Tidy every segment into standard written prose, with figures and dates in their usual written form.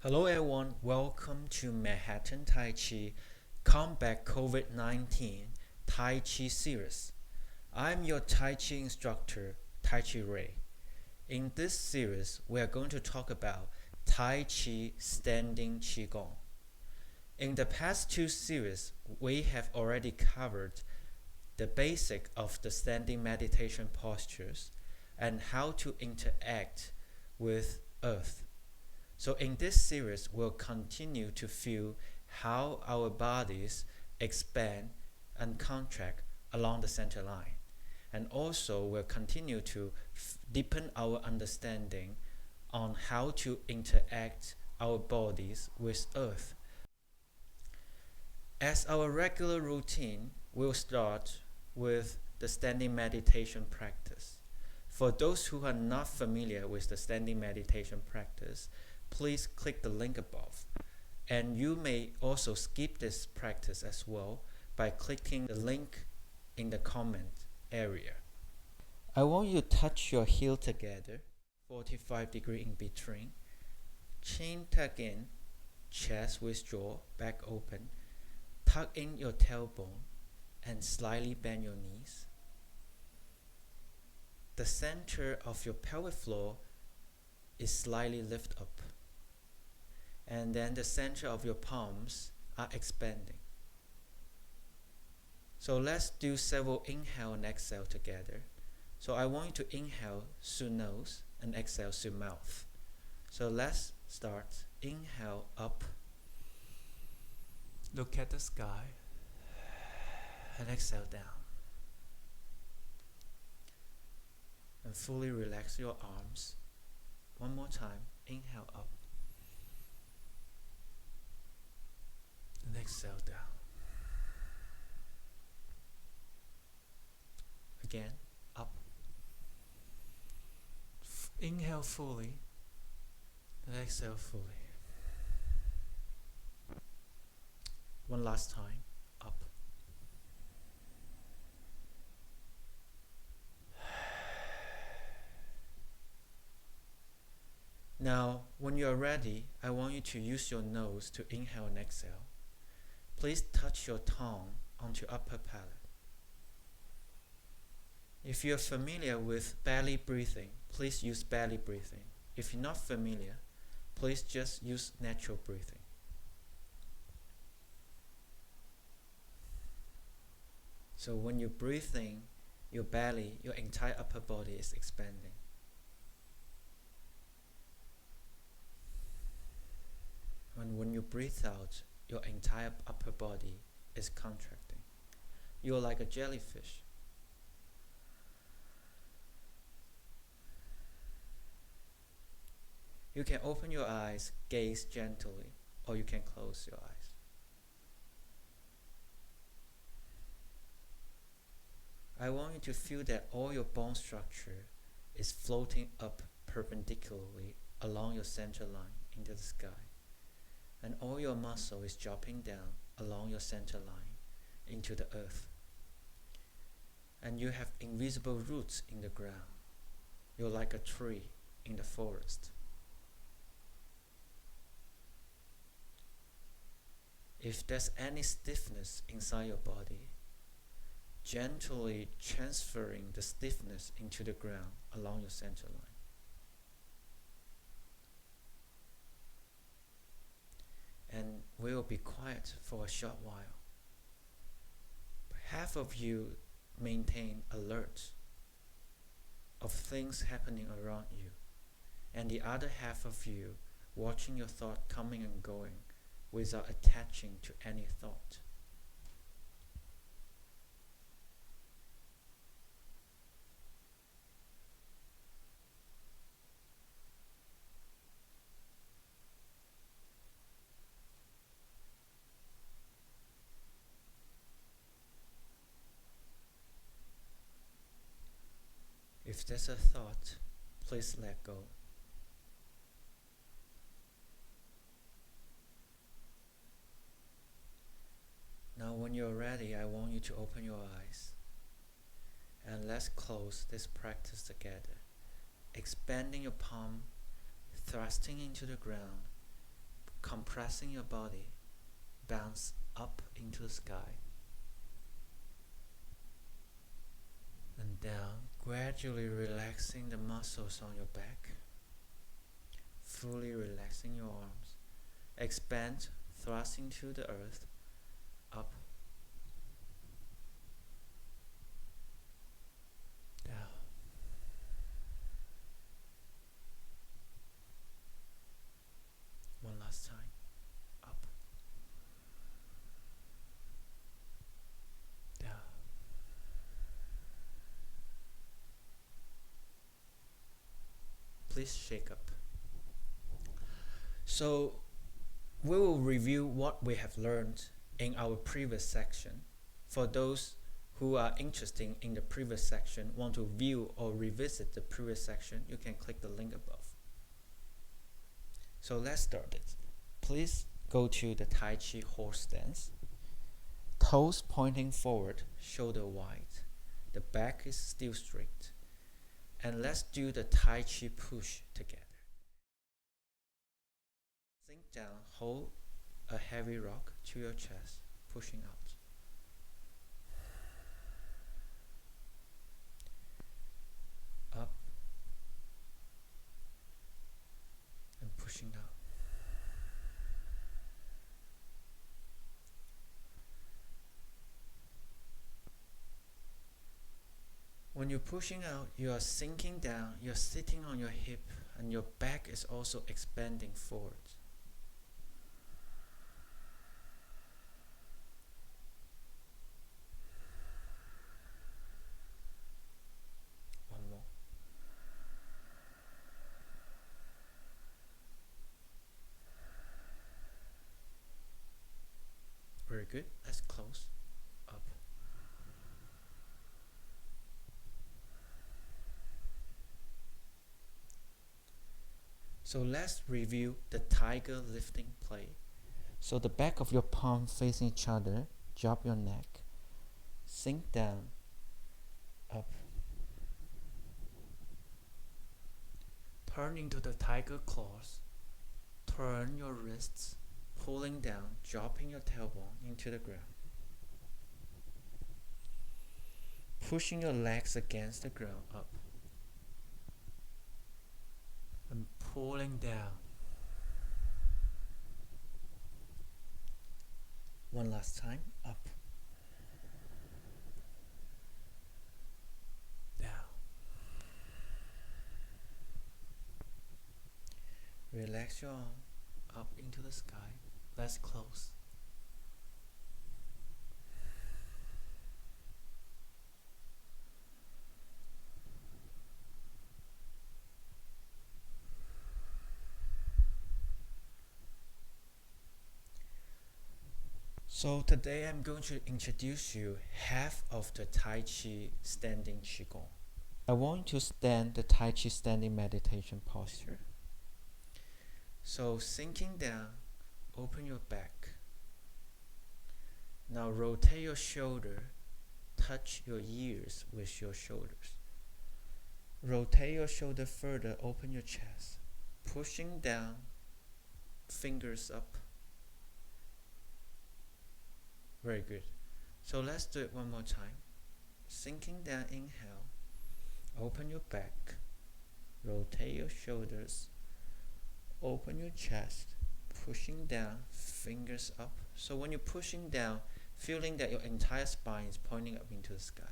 Hello everyone, welcome to Manhattan Tai Chi Combat COVID-19 Tai Chi series. I'm your Tai Chi instructor, Tai Chi Ray. In this series, we are going to talk about Tai Chi standing Qigong. In the past two series, we have already covered the basic of the standing meditation postures and how to interact with earth. So in this series, we'll continue to feel how our bodies expand and contract along the center line. And also we'll continue to deepen our understanding on how to interact our bodies with earth. As our regular routine, we'll start with the standing meditation practice. For those who are not familiar with the standing meditation practice, please click the link above. And you may also skip this practice as well by clicking the link in the comment area. I want you to touch your heel together, 45 degrees in between. Chin tuck in, chest withdraw, back open. Tuck in your tailbone and slightly bend your knees. The center of your pelvic floor is slightly lift up. And then the center of your palms are expanding. So let's do several inhale and exhale together. So I want you to inhale through nose and exhale through mouth. So let's start. Inhale up. Look at the sky. And exhale down. And fully relax your arms. One more time. Inhale up. And exhale down. Again, up. Inhale fully. And exhale fully. One last time, up. Now, when you are ready, I want you to use your nose to inhale and exhale. Please touch your tongue onto upper palate. If you're familiar with belly breathing, please use belly breathing. If you're not familiar, please just use natural breathing. So when you breathe in, your belly, your entire upper body is expanding. And when you breathe out, your entire upper body is contracting. You're like a jellyfish. You can open your eyes, gaze gently, or you can close your eyes. I want you to feel that all your bone structure is floating up perpendicularly along your center line into the sky. And all your muscle is dropping down along your center line into the earth. And you have invisible roots in the ground. You're like a tree in the forest. If there's any stiffness inside your body, gently transferring the stiffness into the ground along your center line. And we will be quiet for a short while. Half of you maintain alert of things happening around you, and the other half of you watching your thought coming and going without attaching to any thought. If there's a thought, please let go. Now when you're ready, I want you to open your eyes. And let's close this practice together. Expanding your palm, thrusting into the ground, compressing your body, bounce up into the sky and down, gradually relaxing the muscles on your back, fully relaxing your arms, expand, thrusting to the earth, up, down. One last time, up, down. Please shake up. So we will review what we have learned in our previous section. For those who are interested in the previous section, want to view or revisit the previous section, you can click the link above. So let's start it. Please go to the Tai Chi horse stance. Toes pointing forward, shoulder wide. The back is still straight. And let's do the Tai Chi push together. Sink down, hold a heavy rock to your chest, pushing out. Up and pushing out. When you're pushing out, you are sinking down, you're sitting on your hip, and your back is also expanding forward. One more. Very good. Let's close. Up. So let's review the tiger lifting play. So the back of your palm facing each other, drop your neck, sink down, up. Turn into the tiger claws, turn your wrists, pulling down, dropping your tailbone into the ground. Pushing your legs against the ground, up. And pulling down. One last time, up, down. Relax your arm, up into the sky. Let's close. So today I'm going to introduce you half of the Tai Chi standing Qigong. I want you to stand the Tai Chi standing meditation posture. So sinking down, open your back. Now rotate your shoulder, touch your ears with your shoulders. Rotate your shoulder further, open your chest. Pushing down, fingers up. Very good. So let's do it one more time. Sinking down, inhale. Open your back. Rotate your shoulders. Open your chest. Pushing down, fingers up. So when you're pushing down, feeling that your entire spine is pointing up into the sky.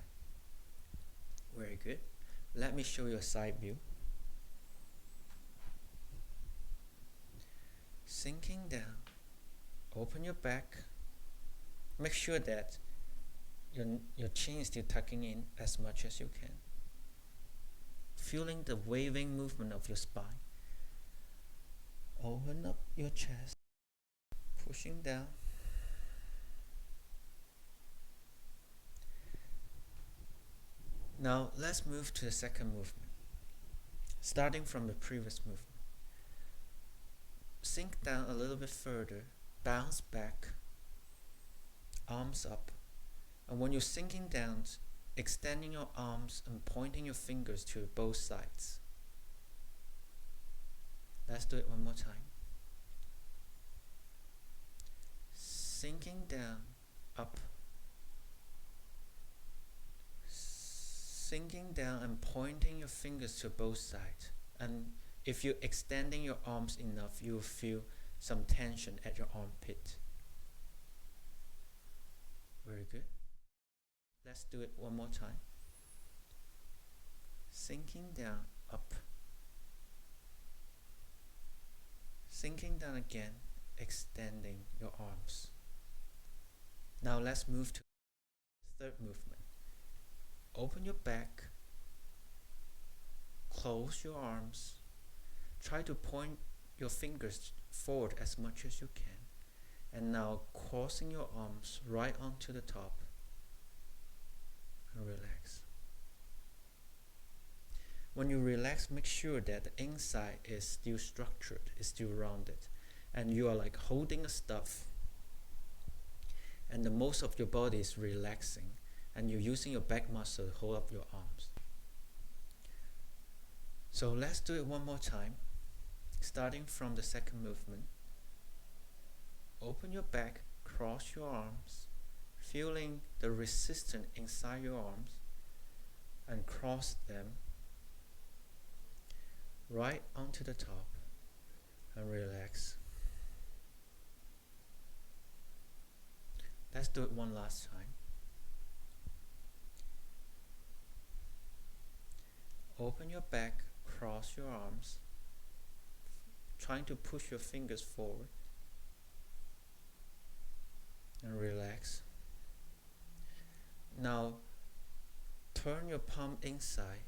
Very good. Let me show you a side view. Sinking down. Open your back. Make sure that your chin is still tucking in as much as you can. Feeling the waving movement of your spine. Open up your chest. Pushing down. Now let's move to the second movement. Starting from the previous movement. Sink down a little bit further. Bounce back. Arms up, and when you're sinking down, extending your arms and pointing your fingers to both sides. Let's do it one more time. sinking down, up, sinking down and pointing your fingers to both sides. And if you're extending your arms enough, you'll feel some tension at your armpit. Very good. Let's do it one more time. Sinking down, up. Sinking down again, extending your arms. Now let's move to the third movement. Open your back, close your arms, try to point your fingers forward as much as you can, and now crossing your arms right onto the top and relax. When you relax, make sure that the inside is still structured, is still rounded, and you are like holding a stuff, and the most of your body is relaxing, and you're using your back muscle to hold up your arms. So let's do it one more time, starting from the second movement. Open your back, cross your arms, feeling the resistance inside your arms, and cross them right onto the top and relax. Let's do it one last time. Open your back, cross your arms, trying to push your fingers forward and relax. Now turn your palm inside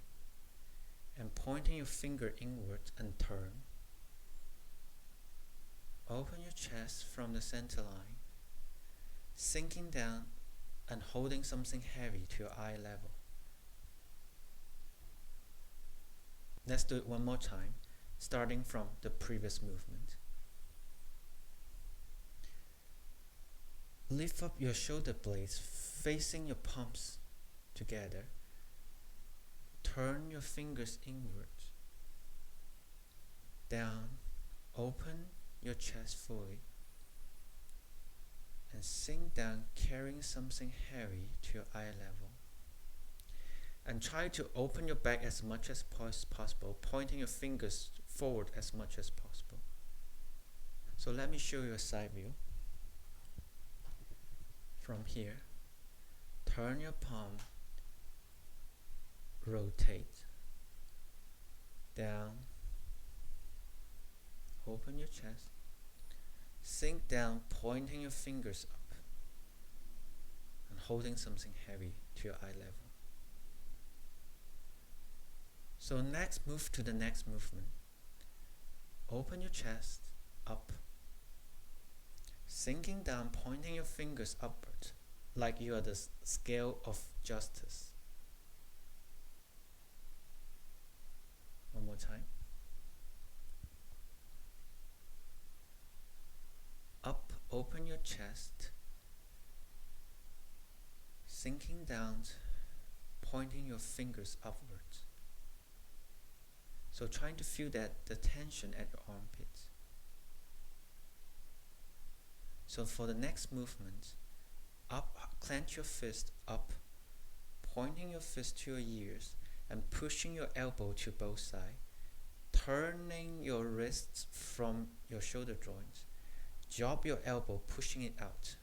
and pointing your finger inward and turn. Open your chest from the center line, sinking down and holding something heavy to your eye level. Let's do it one more time, starting from the previous movement. Lift up your shoulder blades, facing your palms together. Turn your fingers inward, down, open your chest fully, and sink down, carrying something heavy to your eye level. And try to open your back as much as possible, pointing your fingers forward as much as possible. So let me show you a side view. From here, turn your palm, rotate, down, open your chest, sink down, pointing your fingers up, and holding something heavy to your eye level. So next, move to the next movement. Open your chest, up, sinking down, pointing your fingers upward, like you are the scale of justice. One more time. Up, open your chest, sinking down, pointing your fingers upwards. So trying to feel that the tension at your armpits. So for the next movement, up, clench your fist up, pointing your fist to your ears and pushing your elbow to both sides, turning your wrists from your shoulder joints, drop your elbow, pushing it out,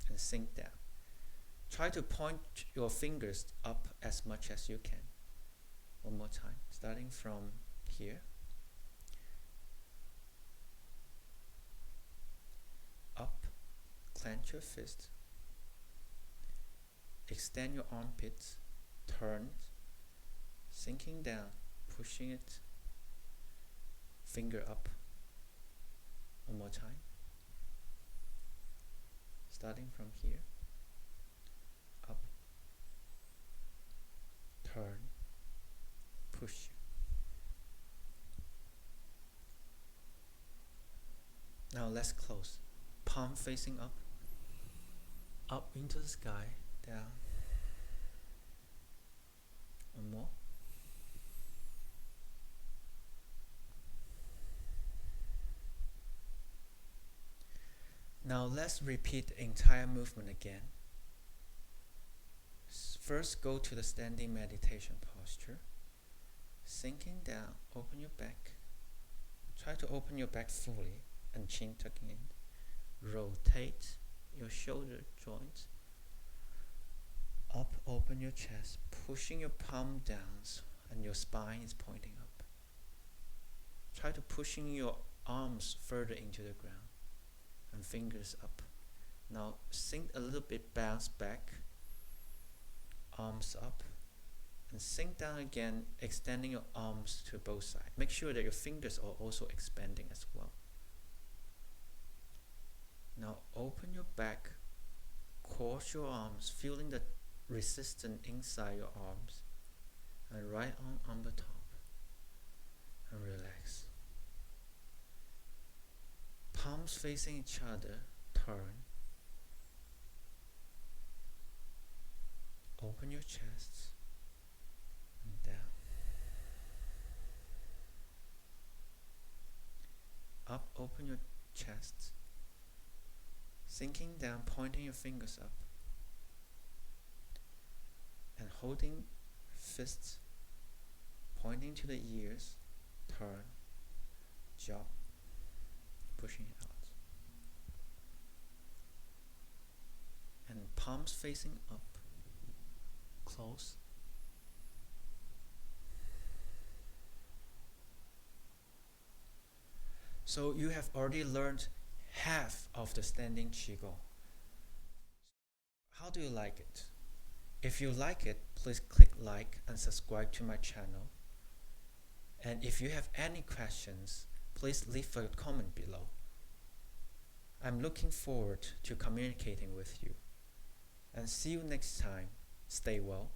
and sink down. Try to point your fingers up as much as you can. One more time, starting from here. Up, clench your fist, extend your armpits, turn, sinking down, pushing it, finger up. One more time. Starting from here, up, turn, push. Now let's close. Palm facing up into the sky, down. One more. Now let's repeat the entire movement again. First, go to the standing meditation posture. Sinking down, open your back. Try to open your back fully and chin tucking in. Rotate your shoulder joints. Up, open your chest, pushing your palm down and your spine is pointing up. Try to pushing your arms further into the ground and fingers up. Now sink a little bit, bounce back, arms up, and sink down again, extending your arms to both sides. Make sure that your fingers are also expanding as well. Now open your back, cross your arms, feeling the resistance inside your arms, and right arm on the top, and relax. Palms facing each other, turn. Open your chest and down. Up, open your chest. Sinking down, pointing your fingers up. And holding fists, pointing to the ears, turn, jaw, pushing it out. And palms facing up, close. So you have already learned half of the standing Qigong. How do you like it? If you like it, please click like and subscribe to my channel. And if you have any questions, please leave a comment below. I'm looking forward to communicating with you. And see you next time. Stay well.